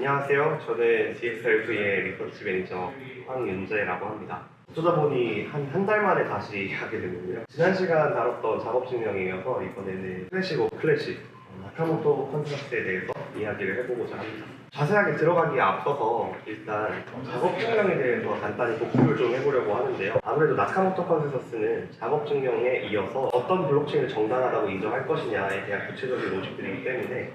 안녕하세요. 저는 DSLV의 리서치 매니저 황윤재라고 합니다. 어쩌다 보니 한 달 만에 다시 하게 됐는데요. 지난 시간 다뤘던 작업 증명이어서 이번에는 클래식 오브 클래식, 나카모토 컨셉트에 대해서 이야기를 해보고자 합니다. 자세하게 들어가기에 앞서서 일단 작업 증명에 대해서 간단히 복습을 좀 해보려고 하는데요. 아무래도 나카모토 컨센서스는 작업 증명에 이어서 어떤 블록체인을 정당하다고 인정할 것이냐에 대한 구체적인 로직들이기 때문에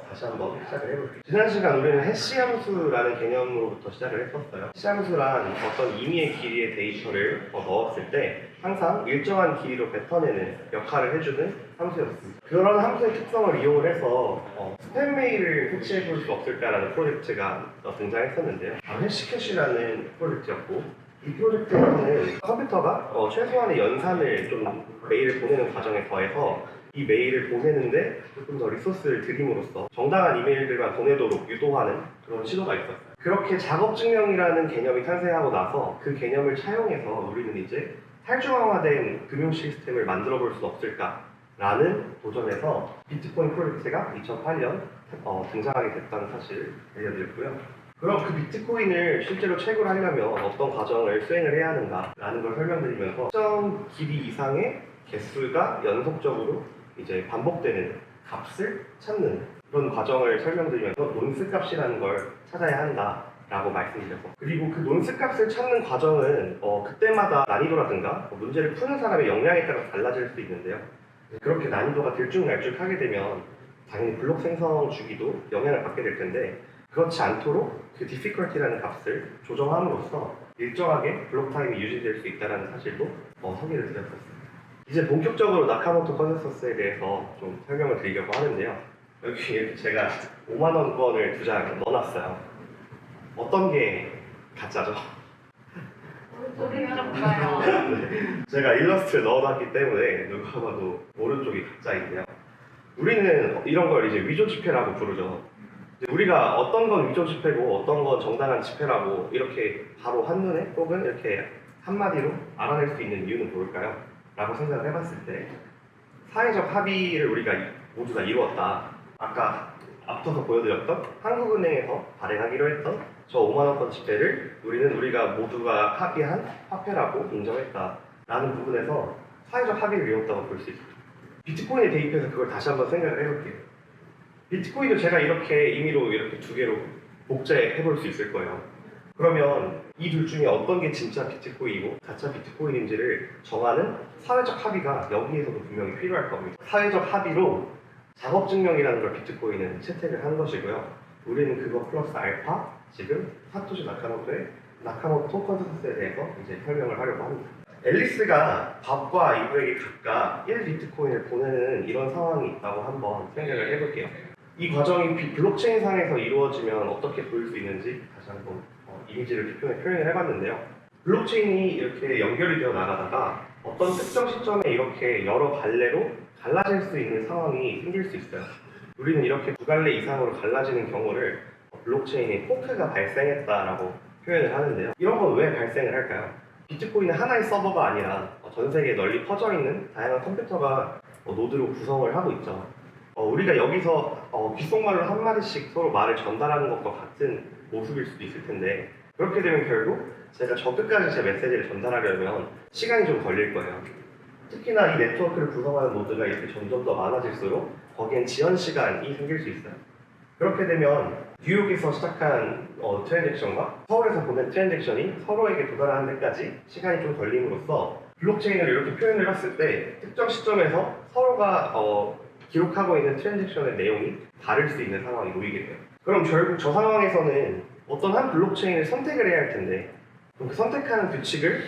다시 한번 시작을 해볼게요. 지난 시간 우리는 해시 함수라는 개념으로부터 시작을 했었어요. 해시 함수란 어떤 임의의 길이의 데이터를 넣었을 때 항상 일정한 길이로 뱉어내는 역할을 해주는 함수였습니다. 그런 함수의 특성을 이용을 해서 스팸 메일을 해치해 볼 수 없을까라는 프로젝트가 등장했었는데요. 해시캐시라는 프로젝트였고, 이 프로젝트에서는 컴퓨터가 최소한의 연산을 좀 메일을 보내는 과정에 더해서 이 메일을 보내는데 조금 더 리소스를 들임으로써 정당한 이메일들만 보내도록 유도하는 그런 시도가 있었어요. 그렇게 작업 증명이라는 개념이 탄생하고 나서 그 개념을 차용해서 우리는 이제 탈중앙화된 금융 시스템을 만들어 볼 수 없을까라는 도전에서 비트코인 프로젝트가 2008년 등장하게 됐다는 사실을 알려드렸고요. 그럼 그 비트코인을 실제로 채굴하려면 어떤 과정을 수행을 해야 하는가라는 걸 설명드리면서 특정 길이 이상의 개수가 연속적으로 이제 반복되는 값을 찾는 그런 과정을 설명드리면서 논스 값이라는 걸 찾아야 한다라고 말씀드렸고, 그리고 그 논스 값을 찾는 과정은 그때마다 난이도라든가 문제를 푸는 사람의 역량에 따라 달라질 수 있는데요. 그렇게 난이도가 들쭉날쭉하게 되면 당연히 블록 생성 주기도 영향을 받게 될 텐데, 그렇지 않도록 그 difficulty라는 값을 조정함으로써 일정하게 블록 타임이 유지될 수 있다는 사실도 소개를 드렸었습니다. 이제 본격적으로 나카모토 컨센서스에 대해서 좀 설명을 드리려고 하는데요. 여기 이렇게 제가 5만원권을 두 장 넣어놨어요. 어떤 게 가짜죠? 오른쪽이 좀 봐요. 제가 일러스트를 넣어놨기 때문에 누가 봐도 오른쪽이 가짜인데요. 우리는 이런 걸 이제 위조 지폐라고 부르죠. 우리가 어떤 건 위조 지폐고 어떤 건 정당한 지폐라고 이렇게 바로 한눈에 혹은 이렇게 한마디로 알아낼 수 있는 이유는 뭘까요? 라고 생각을 해봤을 때, 사회적 합의를 우리가 모두 다 이루었다. 아까 앞서서 보여드렸던 한국은행에서 발행하기로 했던 저 5만원권 지폐를 우리가 모두가 합의한 화폐라고 인정했다 라는 부분에서 사회적 합의를 이뤘다고 볼 수 있습니다. 비트코인에 대입해서 그걸 다시 한번 생각을 해볼게요. 비트코인도 제가 이렇게 임의로 이렇게 두 개로 복제해 볼 수 있을 거예요. 그러면 이 둘 중에 어떤 게 진짜 비트코인이고 가짜 비트코인인지를 정하는 사회적 합의가 여기에서도 분명히 필요할 겁니다. 사회적 합의로 작업 증명이라는 걸 비트코인은 채택을 한 것이고요. 우리는 그거 플러스 알파, 지금 사토시 나카모토의 나카모토 컨센서스에 대해서 이제 설명을 하려고 합니다. 앨리스가 밥과 이브에게 각각 1비트코인을 보내는 이런 상황이 있다고 한번 생각을 해볼게요. 이 과정이 블록체인 상에서 이루어지면 어떻게 보일 수 있는지 다시 한번 이미지를 표현을 해봤는데요. 블록체인이 이렇게 연결이 되어 나가다가 어떤 특정 시점에 이렇게 여러 갈래로 갈라질 수 있는 상황이 생길 수 있어요. 우리는 이렇게 두 갈래 이상으로 갈라지는 경우를 블록체인에 포크가 발생했다라고 표현을 하는데요. 이런 건 왜 발생을 할까요? 비트코인은 하나의 서버가 아니라 전 세계에 널리 퍼져 있는 다양한 컴퓨터가 노드로 구성을 하고 있죠. 우리가 여기서 귓속말로 한마디씩 서로 말을 전달하는 것과 같은 모습일 수도 있을 텐데, 그렇게 되면 결국 제가 저 끝까지 제 메시지를 전달하려면 시간이 좀 걸릴 거예요. 특히나 이 네트워크를 구성하는 노드가 이렇게 점점 더 많아질수록 거기엔 지연 시간이 생길 수 있어요. 그렇게 되면 뉴욕에서 시작한 트랜잭션과 서울에서 보낸 트랜잭션이 서로에게 도달하는 데까지 시간이 좀 걸림으로써 블록체인을 이렇게 표현을 했을 때 특정 시점에서 서로가 기록하고 있는 트랜잭션의 내용이 다를 수 있는 상황이 놓이게 돼요. 그럼 결국 저 상황에서는 어떤 한 블록체인을 선택을 해야 할 텐데, 그럼 그 선택하는 규칙을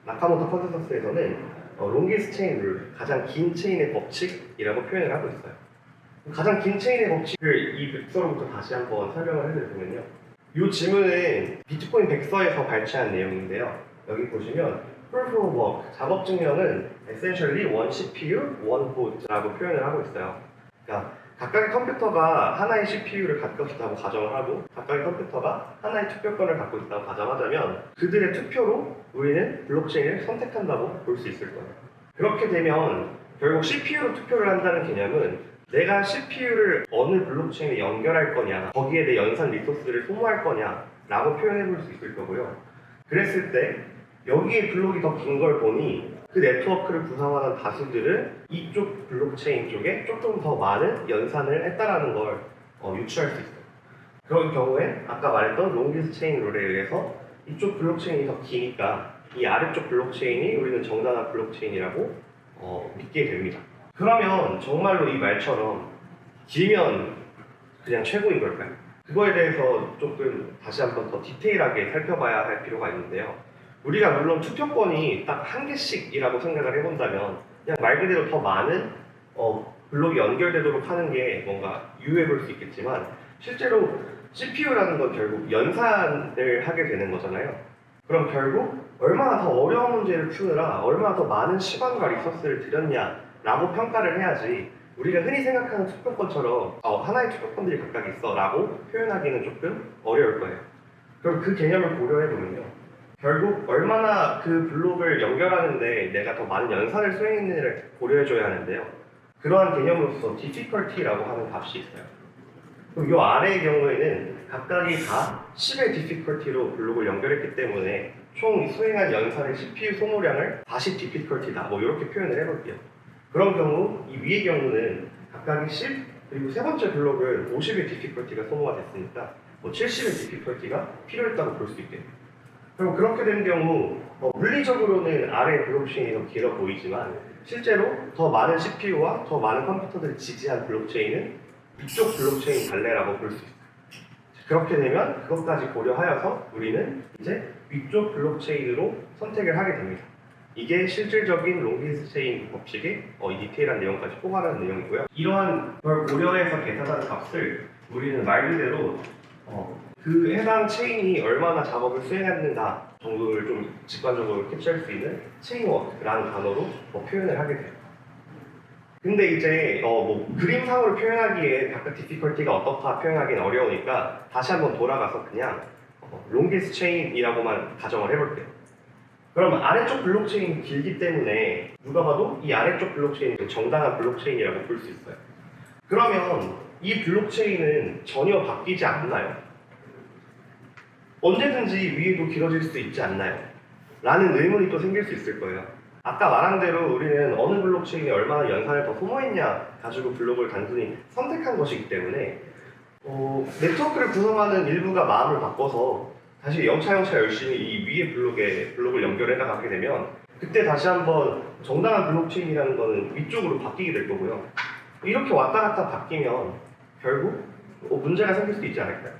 나카모토 컨센서스에서는 롱기스트 체인 룰, 가장 긴 체인의 법칙이라고 표현을 하고 있어요. 가장 긴 체인의 법칙을 이 백서로부터 다시 한번 설명을 해드리면요. 이 질문은 비트코인 백서에서 발췌한 내용인데요. 여기 보시면 Proof of Work, 작업 증명은 essentially one CPU, one boot라고 표현을 하고 있어요. 그러니까 각각의 컴퓨터가 하나의 CPU를 갖고 있다고 가정을 하고 각각의 컴퓨터가 하나의 투표권을 갖고 있다고 가정하자면 그들의 투표로 우리는 블록체인을 선택한다고 볼 수 있을 거예요. 그렇게 되면 결국 CPU로 투표를 한다는 개념은 내가 CPU를 어느 블록체인에 연결할 거냐, 거기에 내 연산 리소스를 소모할 거냐 라고 표현해 볼 수 있을 거고요. 그랬을 때 여기에 블록이 더 긴 걸 보니 그 네트워크를 구성하는 다수들은 이쪽 블록체인 쪽에 조금 더 많은 연산을 했다라는 걸 유추할 수 있어요. 그런 경우에 아까 말했던 롱기스트 체인 룰에 의해서 이쪽 블록체인이 더 기니까 이 아래쪽 블록체인이 우리는 정당한 블록체인이라고 믿게 됩니다. 그러면 정말로 이 말처럼 길면 그냥 최고인 걸까요? 그거에 대해서 조금 다시 한번 더 디테일하게 살펴봐야 할 필요가 있는데요. 우리가 물론 투표권이 딱 한 개씩이라고 생각을 해본다면 그냥 말 그대로 더 많은 블록이 연결되도록 하는 게 뭔가 유효해 볼 수 있겠지만 실제로 CPU라는 건 결국 연산을 하게 되는 거잖아요. 그럼 결국 얼마나 더 어려운 문제를 푸느라 얼마나 더 많은 시간과 리소스를 들였냐라고 평가를 해야지 우리가 흔히 생각하는 투표권처럼 하나의 투표권들이 각각 있어 라고 표현하기는 조금 어려울 거예요. 그럼 그 개념을 고려해보면요. 결국 얼마나 그 블록을 연결하는데 내가 더 많은 연산을 수행했느냐를 고려해줘야 하는데요. 그러한 개념으로서 difficulty라고 하는 값이 있어요. 그럼 이 아래의 경우에는 각각이 다 10의 difficulty로 블록을 연결했기 때문에 총 수행한 연산의 CPU 소모량을 40 difficulty다 뭐 이렇게 표현을 해볼게요. 그런 경우 이 위의 경우는 각각이 10 그리고 세 번째 블록은 50의 difficulty가 소모가 됐으니까 뭐 70의 difficulty가 필요했다고 볼 수 있겠네요. 그럼 그렇게 된 경우 물리적으로는 아래 블록체인이 더 길어 보이지만 실제로 더 많은 CPU와 더 많은 컴퓨터들을 지지한 블록체인은 이쪽 블록체인 갈래라고 볼 수 있어요. 그렇게 되면 그것까지 고려하여서 우리는 이제 위쪽 블록체인으로 선택을 하게 됩니다. 이게 실질적인 롱기스트 체인 법칙의 이 디테일한 내용까지 포괄하는 내용이고요. 이러한 걸 고려해서 계산한 값을 우리는 말 그대로 그 해당 체인이 얼마나 작업을 수행했는가 정도를 좀 직관적으로 캡처할 수 있는 체인워크라는 단어로 표현을 하게 돼요. 근데 이제 그림상으로 표현하기에 각각 디피컬티가 어떻다 표현하기는 어려우니까 다시 한번 돌아가서 그냥 롱기스트 체인이라고만 가정을 해볼게요. 그럼 아래쪽 블록체인이 길기 때문에 누가 봐도 이 아래쪽 블록체인이 정당한 블록체인이라고 볼 수 있어요. 그러면 이 블록체인은 전혀 바뀌지 않나요? 언제든지 위에도 길어질 수 있지 않나요? 라는 의문이 또 생길 수 있을 거예요. 아까 말한 대로 우리는 어느 블록체인이 얼마나 연산을 더 소모했냐 가지고 블록을 단순히 선택한 것이기 때문에 네트워크를 구성하는 일부가 마음을 바꿔서 다시 영차영차 열심히 이 위에 블록을 연결해 나가게 되면 그때 다시 한번 정당한 블록체인이라는 거는 위쪽으로 바뀌게 될 거고요. 이렇게 왔다 갔다 바뀌면 결국 문제가 생길 수도 있지 않을까요?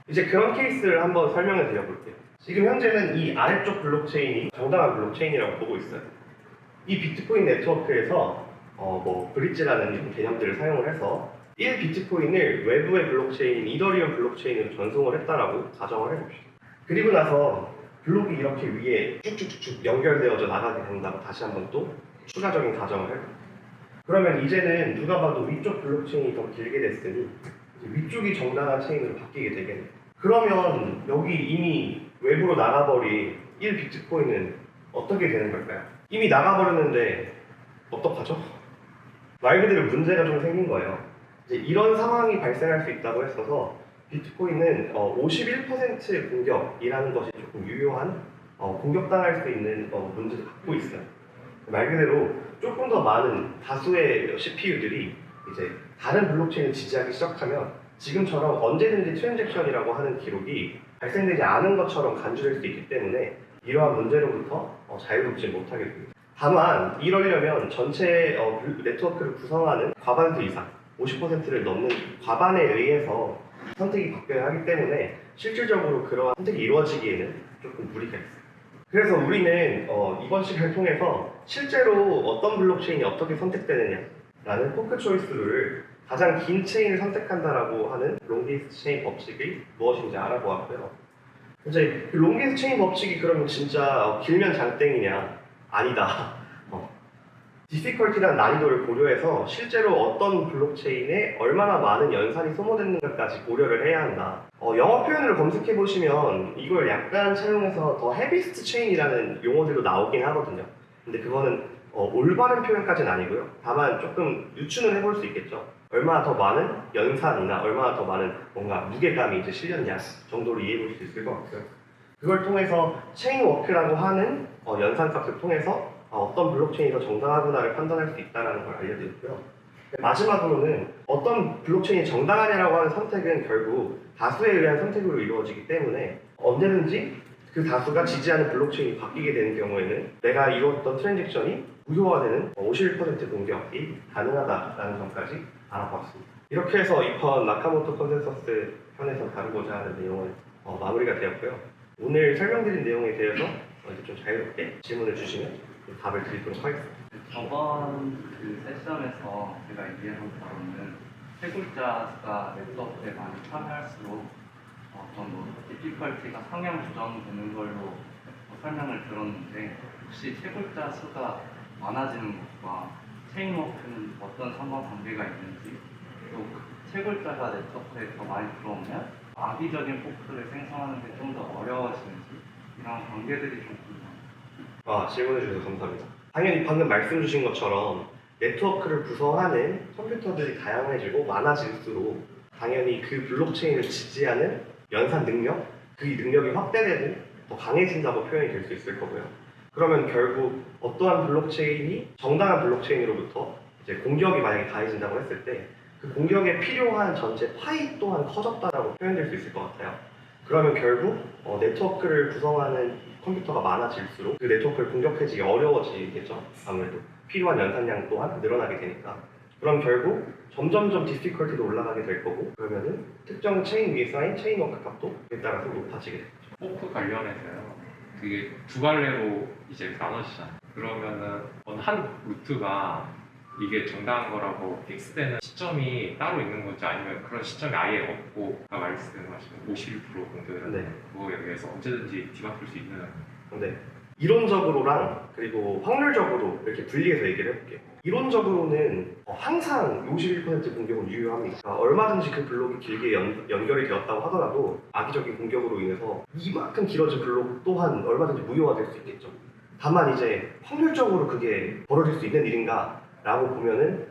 이제 그런 케이스를 한번 설명해 드려볼게요. 지금 현재는 이 아래쪽 블록체인이 정당한 블록체인이라고 보고 있어요. 이 비트코인 네트워크에서 브릿지라는 개념들을 사용을 해서 1 비트코인을 외부의 블록체인, 이더리움 블록체인으로 전송을 했다라고 가정을 해봅시다. 그리고 나서 블록이 이렇게 위에 쭉쭉쭉쭉 연결되어져 나가게 된다고 다시 한번 또 추가적인 가정을 해봅니다. 그러면 이제는 누가 봐도 위쪽 블록체인이 더 길게 됐으니 위쪽이 정당한 체인으로 바뀌게 되겠네요. 그러면 여기 이미 외부로 나가버린 1 비트코인은 어떻게 되는 걸까요? 이미 나가버렸는데 어떡하죠? 말 그대로 문제가 좀 생긴 거예요. 이제 이런 상황이 발생할 수 있다고 했어서 비트코인은 51% 공격이라는 것이 조금 유효한 공격당할 수 있는 문제를 갖고 있어요. 말 그대로 조금 더 많은 다수의 CPU들이 이제 다른 블록체인을 지지하기 시작하면 지금처럼 언제든지 트랜잭션이라고 하는 기록이 발생되지 않은 것처럼 간주될 수 있기 때문에 이러한 문제로부터 자유롭지 못하게 됩니다. 다만 이러려면 전체 네트워크를 구성하는 과반수 이상 50%를 넘는 과반에 의해서 선택이 바뀌어야 하기 때문에 실질적으로 그러한 선택이 이루어지기에는 조금 무리가 있어요. 그래서 우리는 이번 시간을 통해서 실제로 어떤 블록체인이 어떻게 선택되느냐라는 포크 초이스 룰을 가장 긴 체인을 선택한다라고 하는 롱기스트 체인 법칙이 무엇인지 알아보았고요. 이제 그 롱기스트 체인 법칙이 그러면 진짜 길면 장땡이냐? 아니다. difficulty라는 난이도를 고려해서 실제로 어떤 블록체인에 얼마나 많은 연산이 소모됐는가까지 고려를 해야 한다. 영어 표현을 검색해 보시면 이걸 약간 차용해서 더 헤비스트 체인이라는 용어들도 나오긴 하거든요. 근데 그거는 올바른 표현까지는 아니고요. 다만 조금 유추는 해볼 수 있겠죠. 얼마나 더 많은 연산이나 얼마나 더 많은 뭔가 무게감이 이제 실렸냐 정도로 이해해 볼 수 있을 것 같고요. 그걸 통해서 체인워크라고 하는 연산값을 통해서 어떤 블록체인이 더 정당하구나를 판단할 수 있다는 걸 알려드렸고요. 마지막으로는 어떤 블록체인이 정당하냐라고 하는 선택은 결국 다수에 의한 선택으로 이루어지기 때문에 언제든지 그 다수가 지지하는 블록체인이 바뀌게 되는 경우에는 내가 이루었던 트랜잭션이 무효화되는 51% 공격이 가능하다라는 점까지 알아봤습니다. 이렇게 해서 이번 나카모토 컨센서스 편에서 다루고자 하는 내용은 마무리가 되었고요. 오늘 설명드린 내용에 대해서 이제 좀 자유롭게 질문을 주시면 답을 드리도록 하겠습니다. 저번 그 세션에서 제가 이해한 바로는 세 글자 수가 네트워크에 많이 참여할수록 어떤 디피컬티가 상향 조정되는 걸로 설명을 들었는데 혹시 세 글자 수가 많아지는 것과 체인워크는 어떤 상관관계가 있는지 또 세 글자가 네트워크에 더 많이 들어오면 악의적인 포크를 생성하는 게 좀 더 어려워지는지 이런 관계들이 좀 궁금합니다. 질문해 주셔서 감사합니다. 당연히 방금 말씀 주신 것처럼 네트워크를 구성하는 컴퓨터들이 다양해지고 많아질수록 당연히 그 블록체인을 지지하는 연산 능력, 그 능력이 확대되고 더 강해진다고 표현이 될 수 있을 거고요. 그러면 결국 어떠한 블록체인이 정당한 블록체인으로부터 이제 공격이 만약에 가해진다고 했을 때 그 공격에 필요한 전체 파이 또한 커졌다라고 표현될 수 있을 것 같아요. 그러면 결국 네트워크를 구성하는 컴퓨터가 많아질수록 그 네트워크를 공격하기 어려워지겠죠. 아무래도 필요한 연산량 또한 늘어나게 되니까. 그럼 결국 점점점 디피컬티도 올라가게 될 거고 그러면은 특정 체인 위에 쌓인 체인워크 값도 그에 따라서 높아지게 되겠죠. 포크 관련해서요. 그게 두 갈래로 이제 나눠지잖아요. 그러면은 어느 한 루트가 이게 정당한 거라고 픽스되는 시점이 따로 있는 건지 아니면 그런 시점이 아예 없고 아까 말씀하신 51% 공격이라는 네. 그거에 의해서 언제든지 뒤바꿀 수 있는 근데 이론적으로랑 그리고 확률적으로 이렇게 분리해서 얘기를 해볼게요. 이론적으로는 항상 51% 공격은 유효합니다. 그러니까 얼마든지 그 블록이 길게 연결이 되었다고 하더라도 악의적인 공격으로 인해서 이만큼 길어진 블록 또한 얼마든지 무효화될 수 있겠죠. 다만 이제 확률적으로 그게 벌어질 수 있는 일인가 라고 보면은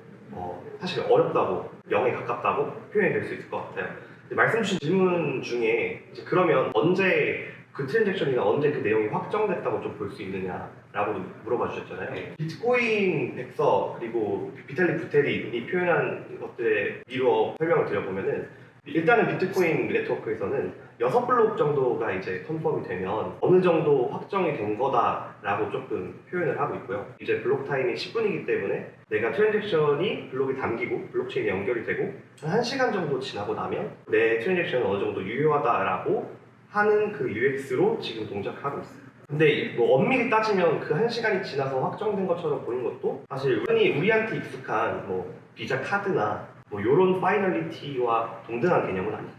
사실 어렵다고 0에 가깝다고 표현이 될 수 있을 것 같아요. 말씀 주신 질문 중에 이제 그러면 언제 그 트랜잭션이나 언제 그 내용이 확정됐다고 좀 볼 수 있느냐라고 물어봐 주셨잖아요. 비트코인 백서 그리고 비탈릭 부테린이 표현한 것들에 미루어 설명을 드려보면은 일단은 비트코인 네트워크에서는 6블록 정도가 이제 컨펌이 되면 어느 정도 확정이 된 거다라고 조금 표현을 하고 있고요. 이제 블록 타임이 10분이기 때문에 내가 트랜잭션이 블록에 담기고 블록체인에 연결이 되고 한 1시간 정도 지나고 나면 내 트랜잭션은 어느 정도 유효하다라고 하는 그 UX로 지금 동작하고 있어요. 근데 뭐 엄밀히 따지면 그 1시간이 지나서 확정된 것처럼 보이는 것도 사실 우리한테 익숙한 뭐 비자 카드나 뭐 요런 파이널리티와 동등한 개념은 아니죠.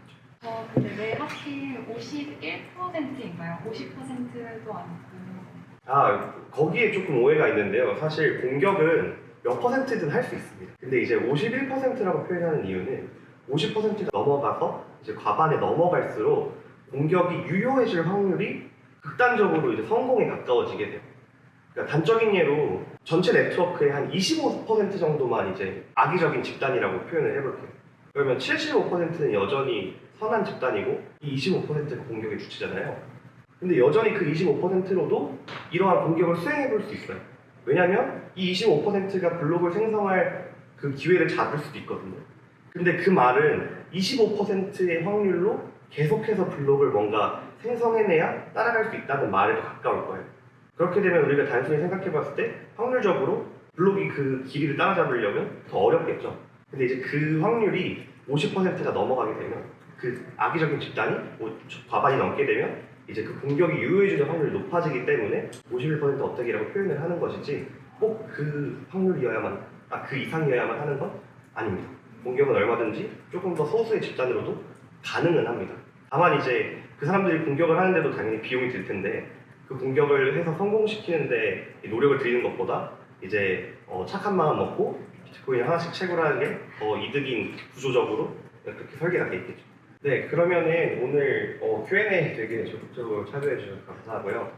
근데 왜 하필 51%인가요? 50%도 아니고. 거기에 조금 오해가 있는데요. 사실 공격은 몇 퍼센트든 할 수 있습니다. 근데 이제 51%라고 표현하는 이유는 50%가 넘어가서 이제 과반에 넘어갈수록 공격이 유효해질 확률이 극단적으로 이제 성공에 가까워지게 돼요. 그러니까 단적인 예로 전체 네트워크의 한 25% 정도만 이제 악의적인 집단이라고 표현을 해볼게요. 그러면 75%는 여전히 선한 집단이고 이 25%가 공격의 주체잖아요. 근데 여전히 그 25%로도 이러한 공격을 수행해 볼 수 있어요. 왜냐면 이 25%가 블록을 생성할 그 기회를 잡을 수도 있거든요. 근데 그 말은 25%의 확률로 계속해서 블록을 뭔가 생성해내야 따라갈 수 있다는 말에 더 가까울 거예요. 그렇게 되면 우리가 단순히 생각해 봤을 때 확률적으로 블록이 그 길이를 따라잡으려면 더 어렵겠죠. 근데 이제 그 확률이 50%가 넘어가게 되면 그 악의적인 집단이 과반이 넘게 되면 이제 그 공격이 유효해지는 확률이 높아지기 때문에 51% 어떻게라고 표현을 하는 것이지 꼭 그 확률이어야만 그 이상이어야만 하는 건 아닙니다. 공격은 얼마든지 조금 더 소수의 집단으로도 가능은 합니다. 다만 이제 그 사람들이 공격을 하는데도 당연히 비용이 들 텐데 그 공격을 해서 성공시키는데 노력을 들이는 것보다 이제 착한 마음 먹고 비트코인 하나씩 채굴하는 게 더 이득인 구조적으로 그렇게 설계가 돼 있겠죠. 네, 그러면은 오늘 Q&A 되게 적극적으로 참여해 주셔서 감사하고요.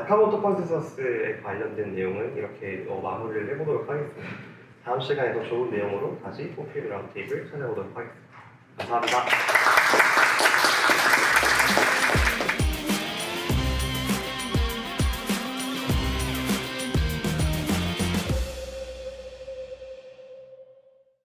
나카모토 컨센서스에 관련된 내용은 이렇게 마무리를 해보도록 하겠습니다. 다음 시간에 더 좋은 내용으로 다시 포필 라운드 테이블 찾아보도록 하겠습니다. 감사합니다.